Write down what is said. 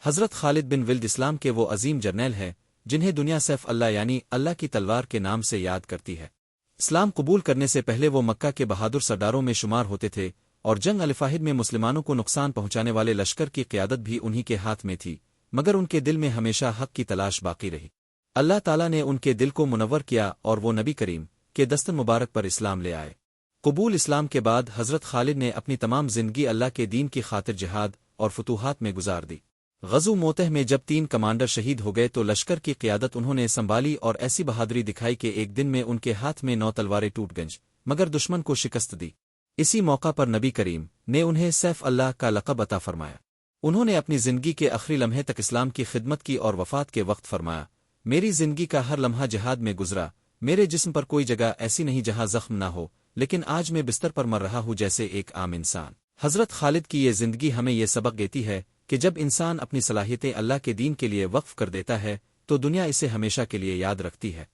حضرت خالد بن ولد اسلام کے وہ عظیم جرنیل ہے جنہیں دنیا سیف اللہ یعنی اللہ کی تلوار کے نام سے یاد کرتی ہے۔ اسلام قبول کرنے سے پہلے وہ مکہ کے بہادر سرداروں میں شمار ہوتے تھے اور جنگ الفاہد میں مسلمانوں کو نقصان پہنچانے والے لشکر کی قیادت بھی انہی کے ہاتھ میں تھی، مگر ان کے دل میں ہمیشہ حق کی تلاش باقی رہی۔ اللہ تعالیٰ نے ان کے دل کو منور کیا اور وہ نبی کریم کے دستن مبارک پر اسلام لے آئے۔ قبول اسلام کے بعد حضرت خالد نے اپنی تمام زندگی اللہ کے دین کی خاطر جہاد اور فتوحات میں گزار دی۔ غزو موتہ میں جب 3 کمانڈر شہید ہو گئے تو لشکر کی قیادت انہوں نے سنبھالی اور ایسی بہادری دکھائی کہ ایک دن میں ان کے ہاتھ میں 9 تلواریں ٹوٹ گئیں مگر دشمن کو شکست دی۔ اسی موقع پر نبی کریم نے انہیں سیف اللہ کا لقب عطا فرمایا۔ انہوں نے اپنی زندگی کے آخری لمحے تک اسلام کی خدمت کی اور وفات کے وقت فرمایا، میری زندگی کا ہر لمحہ جہاد میں گزرا، میرے جسم پر کوئی جگہ ایسی نہیں جہاں زخم نہ ہو، لیکن آج میں بستر پر مر رہا ہوں جیسے ایک عام انسان۔ حضرت خالد کی یہ زندگی ہمیں یہ سبق دیتی ہے کہ جب انسان اپنی صلاحیتیں اللہ کے دین کے لیے وقف کر دیتا ہے تو دنیا اسے ہمیشہ کے لیے یاد رکھتی ہے۔